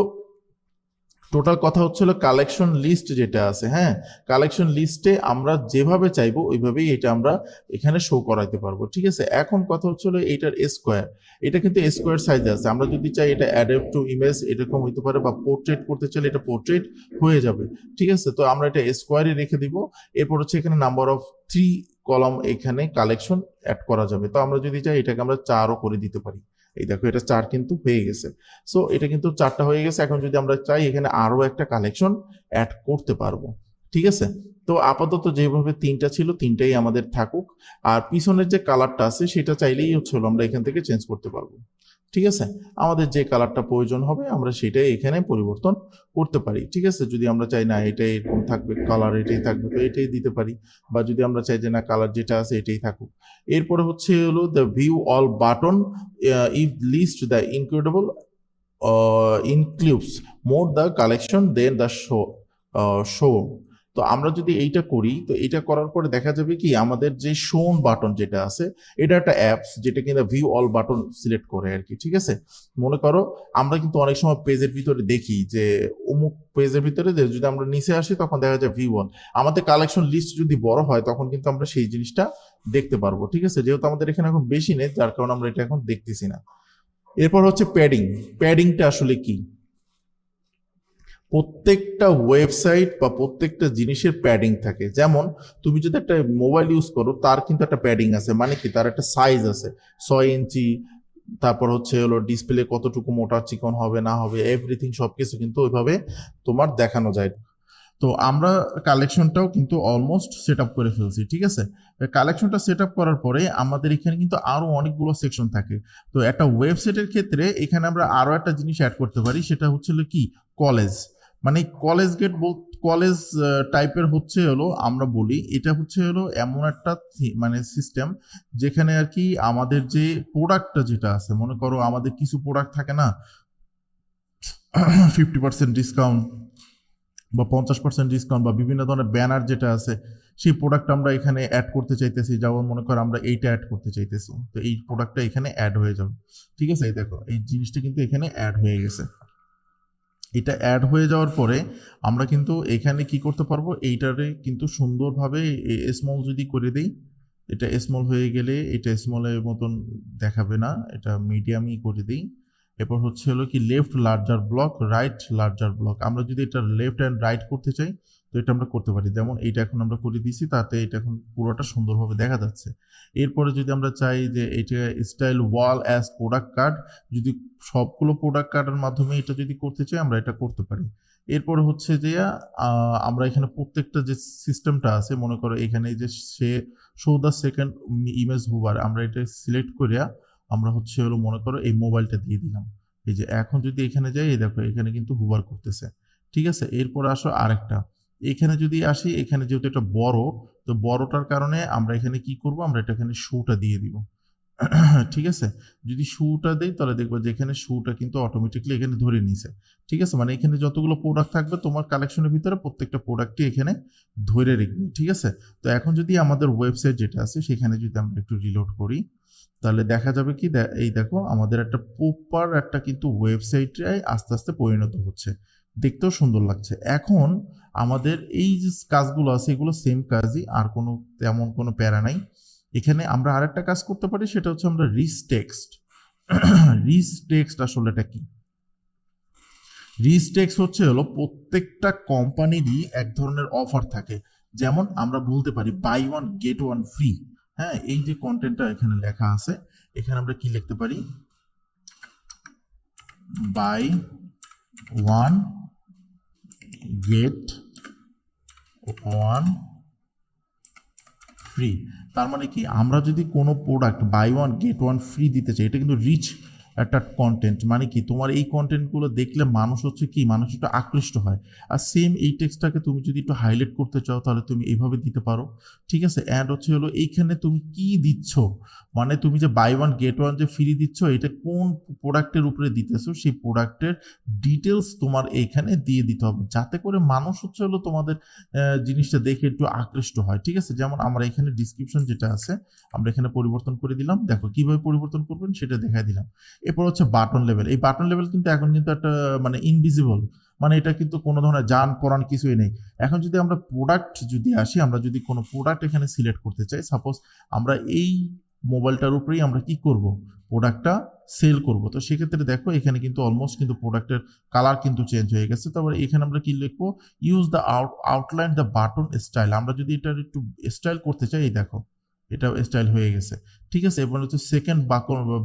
টোটাল কথা হচ্ছিল কালেকশন লিস্ট যেটা আছে, হ্যাঁ, কালেকশন লিস্টে আমরা যেভাবে চাইবো ওইভাবেই এটা আমরা এখানে শো করাইতে পারবো। ঠিক আছে, এখন কথা হচ্ছিল এইটার স্কোয়ার, এটা কিন্তু স্কোয়ার সাইজে আছে। আমরা যদি চাই এটা অ্যাডাপ্ট টু ইমেজ এরকম হইতে পারে, বা পোর্ট্রেট করতে চাইলে এটা পোর্ট্রেট হয়ে যাবে। ঠিক আছে, তো আমরা এটা স্কোয়ারে রেখে দিব। এরপর হচ্ছে এখানে নাম্বার অফ 3 কলাম এখানে কালেকশন অ্যাড করা যাবে। তো আমরা যদি চাই এটাকে আমরা 4ও করে দিতে পারি। এই দেখো এটা 4 কিন্তু হয়ে গেছে। সো এটা কিন্তু 4টা হয়ে গেছে। এখন যদি আমরা চাই এখানে আরো একটা কালেকশন অ্যাড করতে পারবো। ঠিক আছে, তো আপাতত যেভাবে 3টা ছিল 3টাই আমাদের থাকুক। আর পিছনের যে কালারটা আছে সেটা চাইলেই হচ্ছে হলো আমরা এখান থেকে চেঞ্জ করতে পারবো। ঠিক আছে, আমাদের যে কালারটা প্রয়োজন হবে আমরা সেটাই এখানে পরিবর্তন করতে পারি। ঠিক আছে, যদি আমরা চাই না এটাই এরকম থাকবে, কালার এটাই থাকবে, তো এটাই দিতে পারি। বা যদি আমরা চাই যে না কালার যেটা আছে এটাই থাকুক। এরপরে হচ্ছে হলো the view all button if list the includable includes more the collection than the show। তো আমরা যদি এইটা করি, তো এটা করার পরে দেখা যাবে কি আমাদের যে শোন বাটন যেটা আছে এটা একটা অ্যাপস যেটা কিনা ভিউ অল বাটন সিলেক্ট করে আর কি। ঠিক আছে, মনে করো আমরা কিন্তু অনেক সময় পেজের ভিতরে দেখি যে অমুক পেজের ভিতরে যে যদি আমরা নিচে আসি তখন দেখা যায় ভিউ অল, আমাদের কালেকশন লিস্ট যদি বড় হয় তখন কিন্তু আমরা সেই জিনিসটা দেখতে পারবো। ঠিক আছে, যেহেতু আমাদের এখানে এখন বেশি নেই যার কারণে আমরা এটা এখন দেখতেছি না। এরপর হচ্ছে প্যাডিং। প্যাডিংটা আসলে কি? প্রত্যেকটা ওয়েবসাইট বা প্রত্যেকটা জিনিসের প্যাডিং থাকে। যেমন তুমি যদি একটা মোবাইল ইউজ করো তার কিন্তু একটা প্যাডিং আছে, মানে কি তার একটা সাইজ আছে 6 ইঞ্চি, তারপর হচ্ছে হলো ডিসপ্লে কতটুকু মোটা চিকন হবে না হবে এভরিথিং সবকিছু কিন্তু ওইভাবে তোমার দেখানো যায়। তো আমরা কালেকশনটাও কিন্তু অলমোস্ট সেট আপ করে ফেলছি। ঠিক আছে, কালেকশনটা সেট আপ করার পরে আমাদের এখানে কিন্তু আরো অনেকগুলো সেকশন থাকে। তো একটা ওয়েবসাইটের ক্ষেত্রে এখানে আমরা আরো একটা জিনিস অ্যাড করতে পারি, সেটা হচ্ছে হলো কি কলেজ, মানে কলেজ গেট কলেজ টাইপের হচ্ছে হলো আমরা বলি এটা হচ্ছে হলো এমন একটা মানে সিস্টেম যেখানে আর কি আমাদের যে প্রোডাক্টটা যেটা আছে, মনে করো আমাদের কিছু প্রোডাক্ট থাকে না 50% ডিসকাউন্ট বা 50% ডিসকাউন্ট বা বিভিন্ন ধরনের ব্যানার যেটা আছে, সেই প্রোডাক্ট আমরা এখানে অ্যাড করতে চাইতেছি। যেমন মনে করো আমরা এইটা অ্যাড করতে চাইতেছি, তো এই প্রোডাক্টটা এখানে অ্যাড হয়ে যাবে। ঠিক আছে, এই দেখো এই জিনিসটা কিন্তু এখানে অ্যাড হয়ে গেছে। এটা অ্যাড হয়ে যাওয়ার পরে আমরা কিন্তু এখানে কি করতে পারবো, এইটারে কিন্তু সুন্দরভাবে স্মল যদি করে দেই, এটা স্মল হয়ে গেলে এটা স্মলের মতন দেখাবে না, এটা মিডিয়ামই করে দিই। এরপর হচ্ছে হলো কি left larger block, right larger block. আমরা যদি এটা লেফট অ্যান্ড রাইট করতে চাই তো এটা আমরা করতে পারি। যেমন এইটা এখন আমরা করে দিয়েছি, তাতে এটা এখন পুরোটা সুন্দরভাবে দেখা যাচ্ছে। এরপরে যদি আমরা চাই যে এটা স্টাইল ওয়াল অ্যাজ প্রোডাক্ট কার্ড, যদি সবগুলো প্রোডাক্ট কার্ডের মাধ্যমে এটা যদি করতে চাই আমরা এটা করতে পারি। এরপরে হচ্ছে যে আমরা এখানে প্রত্যেকটা যে সিস্টেমটা আছে, মনে করো এখানে যে সে show the second image Huber, আমরা এটা সিলেক্ট করিয়া আমরা হচ্ছে হলো মনে করো এই মোবাইলটা দিয়ে দিলাম। এই যে এখন যদি এখানে যাই এই দেখো এখানে কিন্তু হুবার করতেছে। ঠিক আছে, এরপর আসো আরেকটা, এখানে যদি আসি এখানে যেহেতু এটা বড়, তো বড়টার কারণে আমরা এখানে কি করব, আমরা এটা এখানে শুটা দিয়ে দিব। ঠিক আছে, যদি শুটা দেই তাহলে দেখবো যে এখানে শুটা কিন্তু অটোমেটিকলি এখানে ধরে নিছে। ঠিক আছে, মানে এখানে যতগুলো প্রোডাক্ট থাকবে তোমার কালেকশনের ভিতরে প্রত্যেকটা প্রোডাক্টই এখানে ধরে রাখবে। ঠিক আছে, তো এখন যদি আমাদের ওয়েবসাইট যেটা আছে সেখানে যদি আমরা একটু রিলোড করি তাহলে দেখা যাবে কি এই দেখো আমাদের একটা প্রপার একটা কিন্তু ওয়েবসাইটে আস্তে আস্তে পরিণত হচ্ছে, দেখতেও সুন্দর লাগছে। এখন আমাদের এই যে কাজগুলো আছে এগুলো সেম কাজই, আর কোনো তেমন কোনো প্যারা নাই। এখানে আমরা আরেকটা কাজ করতে পারি, সেটা হচ্ছে আমরা রিচ টেক্সট। রিচ টেক্সট আসলে এটা কি? রিচ টেক্সট হচ্ছে হলো প্রত্যেকটা কোম্পানিরই এক ধরনের অফার থাকে। যেমন আমরা বলতে পারি buy one get one free. হ্যাঁ, এই যে কন্টেন্টটা এখানে লেখা আছে, এখানে আমরা কি লিখতে পারি, buy one get one free. তার মানে কি আমরা যদি কোনো product buy one get one free দিতে চাই, এটা কিন্তু রিচ একটা কন্টেন্ট, মানে কি তোমার এই কন্টেন্টগুলো দেখলে মানুষ হচ্ছে কি মানুষ একটু আকৃষ্ট হয়। আর সেম এই টেক্সটটাকে তুমি যদি একটু হাইলাইট করতে চাও তাহলে তুমি এইভাবে দিতে পারো। ঠিক আছে, অ্যাড হচ্ছে হলো এইখানে তুমি কি দিচ্ছ, মানে তুমি যে বাই ওয়ান গেট ওয়ান যে ফ্রি দিচ্ছ এটা কোন প্রোডাক্টের উপরে দিতেছো সেই প্রোডাক্টের ডিটেলস তোমার এইখানে দিয়ে দিতে হবে, যাতে করে মানুষ হচ্ছে হলো তোমাদের জিনিসটা দেখে একটু আকৃষ্ট হয়। ঠিক আছে, যেমন আমরা এখানে ডিসক্রিপশন যেটা আছে আমরা এখানে পরিবর্তন করে দিলাম, দেখো কিভাবে পরিবর্তন করবেন সেটা দেখাই দিলাম। এরপর হচ্ছে বাটন লেভেল। এই বাটন লেভেল কিন্তু এখন কিন্তু একটা মানে ইনভিজিবল, মানে এটা কিন্তু কোনো ধরনের যান পরান কিছুই নেই। এখন যদি আমরা প্রোডাক্ট যদি আসি, আমরা যদি কোনো প্রোডাক্ট এখানে সিলেক্ট করতে চাই, সাপোজ আমরা এই মোবাইলটার উপরেই আমরা কি করব, প্রোডাক্টটা সেল করব। তো সেক্ষেত্রে দেখো এখানে কিন্তু অলমোস্ট কিন্তু প্রোডাক্টের কালার কিন্তু চেঞ্জ হয়ে গেছে। তারপরে এখানে আমরা কি লিখবো, use the outline the button style. আমরা যদি এটা একটু স্টাইল করতে চাই, এই দেখো এটা স্টাইল হয়ে গেছে। ঠিক আছে, এবার হচ্ছে সেকেন্ড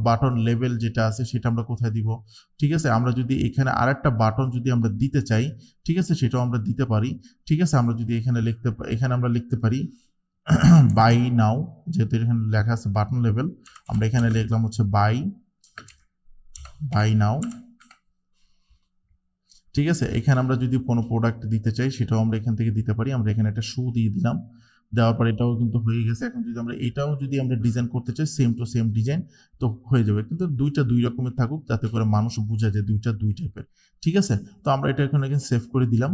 বাটন লেভেল যেটা আছে সেটা আমরা কোথায় দিব। ঠিক আছে, আমরা যদি এখানে আরেকটা বাটন যদি আমরা দিতে চাই, ঠিক আছে, সেটাও আমরা দিতে পারি। ঠিক আছে, আমরা যদি এখানে আমরা লিখতে পারি বাই নাও, যেহেতু এখানে লেখা আছে বাটন লেভেল, আমরা এখানে লিখলাম হচ্ছে বাই নাও। ঠিক আছে, এখানে আমরা যদি কোনো প্রোডাক্ট দিতে চাই সেটাও আমরা এখান থেকে দিতে পারি। আমরা এখানে একটা শু দিয়ে দিলাম, দেওয়ার পর এটাও কিন্তু হয়ে গেছে। এখন যদি আমরা এটাও যদি আমরা ডিজাইন করতে চাই, সেম টু সেম ডিজাইন, তো হয়ে যাবে। কিন্তু দুইটা দুই রকমের থাকুক, যাতে করে মানুষ বোঝা যায় দুইটা দুই টাইপের। ঠিক আছে, তো আমরা এটা এখানে সেভ করে দিলাম।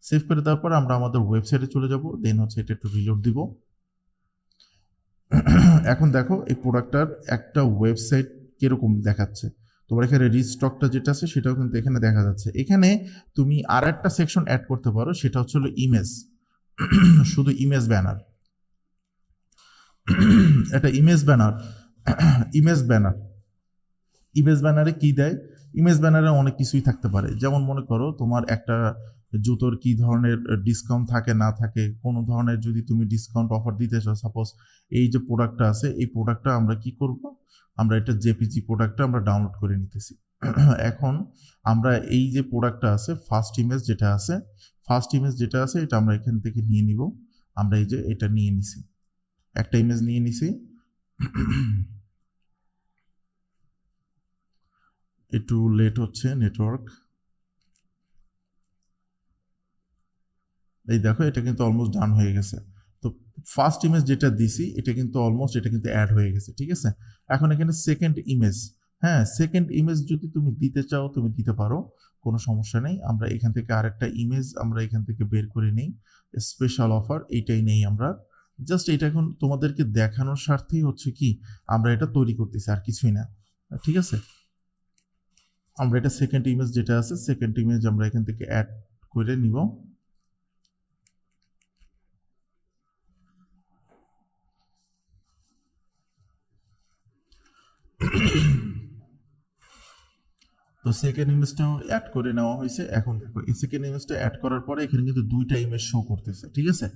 সেভ করে দেওয়ার পর আমরা আমাদের ওয়েবসাইটে চলে যাব, দেন হচ্ছে এটা একটু রিলোড দিব। এখন দেখো এই প্রোডাক্টটার একটা ওয়েবসাইট কিরকম দেখাচ্ছে। তোমার এখানে রিস্টকটা যেটা আছে সেটাও কিন্তু এখানে দেখা যাচ্ছে। এখানে তুমি আর একটা সেকশন অ্যাড করতে পারো, সেটা হচ্ছে ইমেজ, শুধু ইমেজ ব্যানার। এটা image banner, image banner, image ব্যানারে কি দেয়, ইমেজ ব্যানারে অনেক কিছুই থাকতে পারে। যেমন মনে করো তোমার একটা জুতোর কি ধরনের ডিসকাউন্ট থাকে না থাকে, কোনো ধরনের যদি তুমি ডিসকাউন্ট অফার দিতে চাও, সাপোজ এই যে প্রোডাক্টটা আছে, এই প্রোডাক্টটা আমরা কি করব, আমরা এটা জেপিজি প্রোডাক্টটা আমরা ডাউনলোড করে নিতেছি। এখন আমরা এই যে প্রোডাক্টটা আছে, ফার্স্ট ইমেজ যেটা আছে, এটা আমরা এখান থেকে নিয়ে নিব। আমরা এই যে এটা নিয়ে নিছি, একটা ইমেজ নিয়ে নিছি। একটু লেট হচ্ছে নেটওয়ার্ক। এই দেখো এটা কিন্তু অলমোস্ট ডান হয়ে গেছে। তো ফার্স্ট ইমেজ যেটা দিছি এটা কিন্তু অলমোস্ট এটা কিন্তু অ্যাড হয়ে গেছে। ঠিক আছে, এখন এখানে সেকেন্ড ইমেজ, হ্যাঁ সেকেন্ড ইমেজ যদি তুমি দিতে চাও তুমি দিতে পারো, কোনো সমস্যা নেই। আমরা এখান থেকে আরেকটা ইমেজ আমরা এখান থেকে বের করে নিই, স্পেশাল অফার এইটাই নেই আমরা। জাস্ট এটা এখন তোমাদেরকে দেখানোর স্বার্থেই হচ্ছে কি আমরা এটা তৈরি করতেছি, আর কিছুই না। ঠিক আছে, আমরা এটা সেকেন্ড ইমেজ যেটা আছে, সেকেন্ড ইমেজ আমরা এখান থেকে অ্যাড করে নিব। তো সেকেন্ড ইমেজটাও অ্যাড করে নেওয়া হয়েছে। এখন দেখো এই সেকেন্ড ইমেজটা অ্যাড করার পরে এখানে কিন্তু দুইটা ইমেজ শো করতেছে। ঠিক আছে,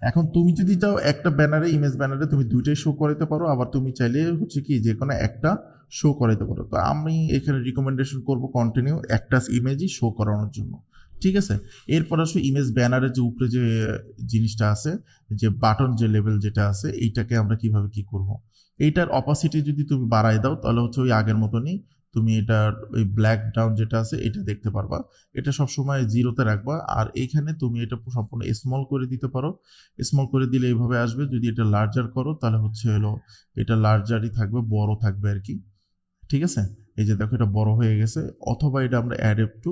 এখন তুমি যদি চাও একটা ব্যানারে, ইমেজ ব্যানারে তুমি দুইটাই শো করাতে পারো, আবার তুমি চাইলে হচ্ছে কি যে কোনো একটা শো করাতে পারো। তো আমি এখানে রিকমেন্ডেশন করব কন্টিনিউ একটা ইমেজই শো করানোর জন্য। ঠিক আছে, এরপর আসলে ইমেজ ব্যানারের যে উপরে যে জিনিসটা আছে, যে বাটন যে লেভেল যেটা আছে, এইটাকে আমরা কিভাবে কি করব। এইটার অপাসিটি যদি তুমি বাড়ায় দাও তাহলে হচ্ছে ওই আগের মতনই তুমি এটার ওই ব্ল্যাক ডাউন যেটা আছে এটা দেখতে পারবা। এটা সবসময় জিরোতে রাখবা। আর এইখানে তুমি এটা সম্পূর্ণ স্মল করে দিতে পারো, স্মল করে দিলে এইভাবে আসবে। যদি এটা লার্জার করো তাহলে হচ্ছে হলো এটা লার্জারই থাকবে, বড় থাকবে আর কি। ঠিক আছে, এই যে দেখো এটা বড় হয়ে গেছে। অথবা এটা আমরা অ্যাড টু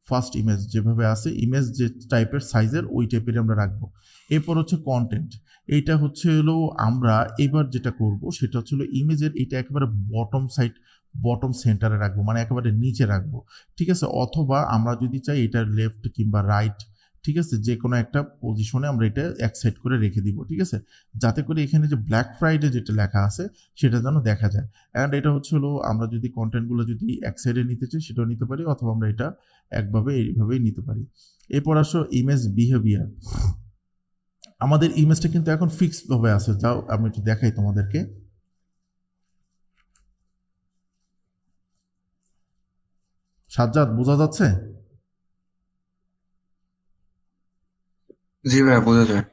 ফার্স্ট ইমেজ যেভাবে আছে, ইমেজ যে টাইপের সাইজের ওই টাইপের আমরা রাখবো। এরপর হচ্ছে কন্টেন্ট, এইটা হচ্ছে হলো আমরা এবার যেটা করব সেটা হচ্ছে হলো ইমেজের এটা একেবারে বটম সাইড, বটম সেন্টারে রাখবো, মানে একেবারে নিচে রাখবো। ঠিক আছে, অথবা আমরা যদি চাই এটা লেফট কিংবা রাইট, ঠিক আছে, যে কোনো একটা পজিশনে আমরা এটা এক সাইড করে রেখে দিব। ঠিক আছে, যাতে করে এখানে যে ব্ল্যাক ফ্রাইডে যেটা লেখা আছে সেটা যেন দেখা যায়। অ্যান্ড এটা হচ্ছে হলো আমরা যদি কন্টেন্টগুলো যদি এক সাইডে নিতে চাই সেটাও নিতে পারি, অথবা আমরা এটা একভাবে এইভাবেই নিতে পারি। এরপর আসো ইমেজ বিহেভিয়ার। আমাদের ইমেজটা কিন্তু এখন ফিক্সড ভাবে আছে, যাও আমি একটু দেখাই তোমাদেরকে। সাজ্জাদ বোঝা যাচ্ছে? জি ভাইয়া, বোঝা যায়।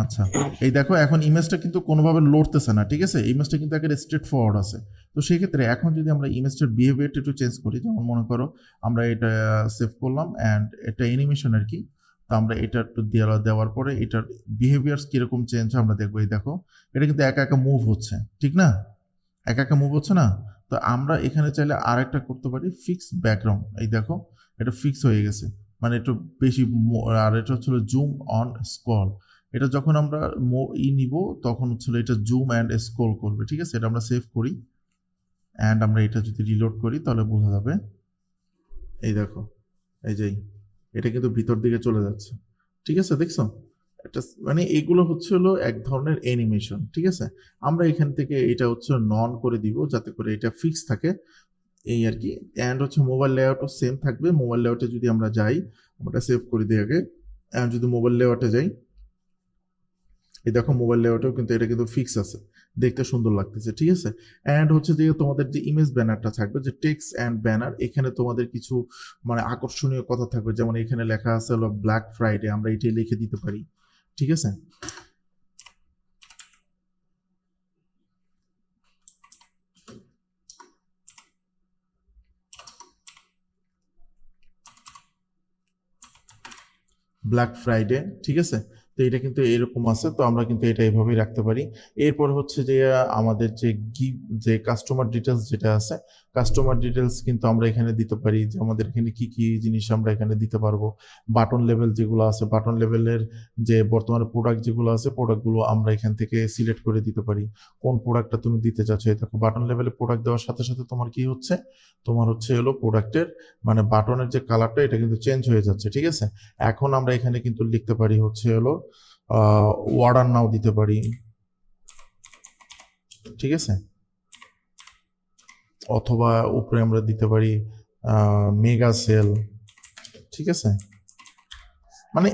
আচ্ছা, এই দেখো এখন ইমেজটা কিন্তু কোনোভাবে লড়তেছে না। ঠিক আছে, ইমেজটা কিন্তু একেবারে স্ট্রেট ফরওয়ার্ড আছে। তো সেক্ষেত্রে এখন যদি আমরা ইমেজটার বিহেভিয়ারটা একটু চেঞ্জ করি, যেমন মনে করো আমরা এটা সেভ করলাম অ্যান্ড এটা অ্যানিমেশন আর কি। তো আমরা এটা একটু দেওয়ার পরে এটার বিহেভিয়ার্স কিরকম চেঞ্জ আমরা দেখবো। এই দেখো এটা কিন্তু একা একা মুভ হচ্ছে, ঠিক না, একা একা মুভ হচ্ছে না। তো আমরা এখানে চাইলে আর একটা করতে পারি, ফিক্স ব্যাকগ্রাউন্ড। এই দেখো এটা ফিক্স হয়ে গেছে, মানে একটু বেশি আর এটা হচ্ছিল জুম অন স্ক্রল। এটা যখন আমরা নিব তখন হচ্ছিল এটা জুম অ্যান্ড স্ক্রল করবে। ঠিক আছে, এটা আমরা সেভ করি। অ্যান্ড আমরা এটা যদি রিলোড করি তাহলে বোঝা যাবে, এই দেখো, এই যে এটা কিন্তু ভিতর দিকে চলে যাচ্ছে। ঠিক আছে, দেখছো? এটা মানে এগুলো হচ্ছে হলো এক ধরনের অ্যানিমেশন। ঠিক আছে, আমরা এখান থেকে এটা হচ্ছে নন করে দিব যাতে করে এটা ফিক্স থাকে, এই আর কি। অ্যান্ড হচ্ছে মোবাইল লেআউটও সেম থাকবে। মোবাইল লেআউটে যদি আমরা যাই, আমরা সেভ করে দিই আগে। অ্যান্ড যদি মোবাইল লেআউটে যাই, এই দেখো মোবাইল লেআউটেও কিন্তু এটা কিন্তু ফিক্স আছে, দেখতে সুন্দর লাগতেছে। ঠিক আছে, অ্যান্ড হচ্ছে যে তোমাদের যে ইমেজ ব্যানারটা থাকবে, যে টেক্সট অ্যান্ড ব্যানার, এখানে তোমাদের কিছু মানে আকর্ষণীয় কথা থাকবে, যেমন এখানে লেখা আছে হলো ব্ল্যাক ফ্রাইডে, আমরা এটাই লিখে দিতে পারি। ঠিক আছে, ব্ল্যাক ফ্রাইডে। ঠিক আছে, তো এটা কিন্তু এরকম আছে, তো আমরা কিন্তু এটা এইভাবেই রাখতে পারি। এরপর হচ্ছে যে আমাদের যে যে কাস্টমার ডিটেলস যেটা আছে, কাস্টমার ডিটেলস কিন্তু আমরা এখানে দিতে পারি, যে আমাদের এখানে কি কি জিনিস আমরা এখানে দিতে পারবো। বাটন লেভেল যেগুলো আছে, বাটন লেভেলের যে বর্তমানে প্রোডাক্ট যেগুলো আছে, প্রোডাক্টগুলো আমরা এখান থেকে সিলেক্ট করে দিতে পারি কোন প্রোডাক্টটা তুমি দিতে চাচ্ছ। এই দেখো বাটন লেভেলে প্রোডাক্ট দেওয়ার সাথে সাথে তোমার কি হচ্ছে, তোমার হচ্ছে হলো প্রোডাক্টের মানে বাটনের যে কালারটা এটা কিন্তু চেঞ্জ হয়ে যাচ্ছে। ঠিক আছে, এখন আমরা এখানে কিন্তু লিখতে পারি হচ্ছে হলো অর্ডার নাও দিতে পারি। ঠিক আছে, অথবা উপরে আমরা দিতে পারি মেগা সেল। ঠিক আছে, মানে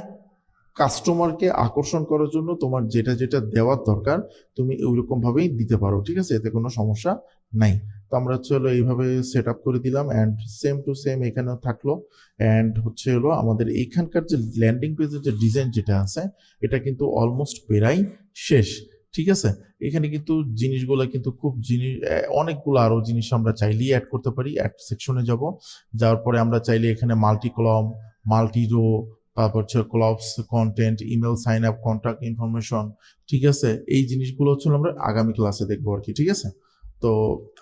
কাস্টমারকে আকর্ষণ করার জন্য তোমার যেটা যেটা দেওয়ার দরকার তুমি ওইরকম ভাবেই দিতে পারো। ঠিক আছে, এতে কোনো সমস্যা নাই। তো আমরা হচ্ছে হলো এইভাবে সেট আপ করে দিলাম, অ্যান্ড সেম টু সেম এখানেও থাকলো। অ্যান্ড হচ্ছে হলো আমাদের এইখানকার যে ল্যান্ডিং পেজের যে ডিজাইন যেটা আছে, এটা কিন্তু অলমোস্ট প্রায় শেষ। ঠিক আছে, এখানে কিন্তু জিনিসগুলো কিন্তু খুব জিনিস অনেকগুলো আরো জিনিস আমরা চাইলেই অ্যাড করতে পারি। অ্যাড সেকশনে যাব, যাওয়ার পরে আমরা চাইলে এখানে মাল্টি কলাম, মাল্টি রো, তারপর হচ্ছে clubs content, email sign up, contact information. ঠিক আছে, এই জিনিসগুলো হচ্ছে আমরা আগামী ক্লাসে দেখবো আর কি। ঠিক আছে, তো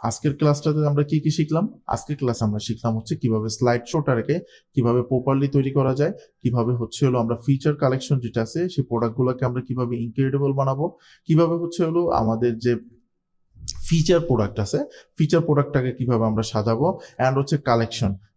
আজকের ক্লাসটাতে আমরা কি কি শিখলাম? আজকের ক্লাসে আমরা শিখলাম হচ্ছে কিভাবে স্লাইড শোটাকে কিভাবে প্রপারলি তৈরি করা যায়, কিভাবে হচ্ছে হলো আমরা ফিচার কালেকশন যেটা আছে সেই প্রোডাক্টগুলোকে আমরা কিভাবে ইনক্রেডিবল বানাবো, কিভাবে হচ্ছে হলো আমাদের যে ফিচার প্রোডাক্ট আছে ফিচার প্রোডাক্টটাকে কিভাবে আমরা সাজাবো, অ্যান্ড হচ্ছে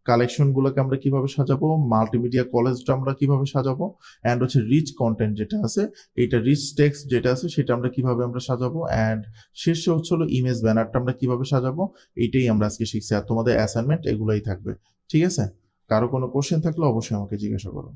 কালেকশনগুলোকে আমরা কিভাবে সাজাবো, মাল্টিমিডিয়া কলেজটা আমরা কিভাবে সাজাবো, অ্যান্ড হচ্ছে রিচ কন্টেন্ট যেটা আছে, এটা রিচ টেক্সট যেটা আছে সেটা আমরা কিভাবে আমরা সাজাবো, অ্যান্ড শেষে হচ্ছে হলো ইমেজ ব্যানারটা আমরা কিভাবে সাজাবো। এইটাই আমরা আজকে শিখছি, আর তোমাদের অ্যাসাইনমেন্ট এগুলাই থাকবে। ঠিক আছে, কারো কোনো কোশ্চেন থাকলে অবশ্যই আমাকে জিজ্ঞাসা করো।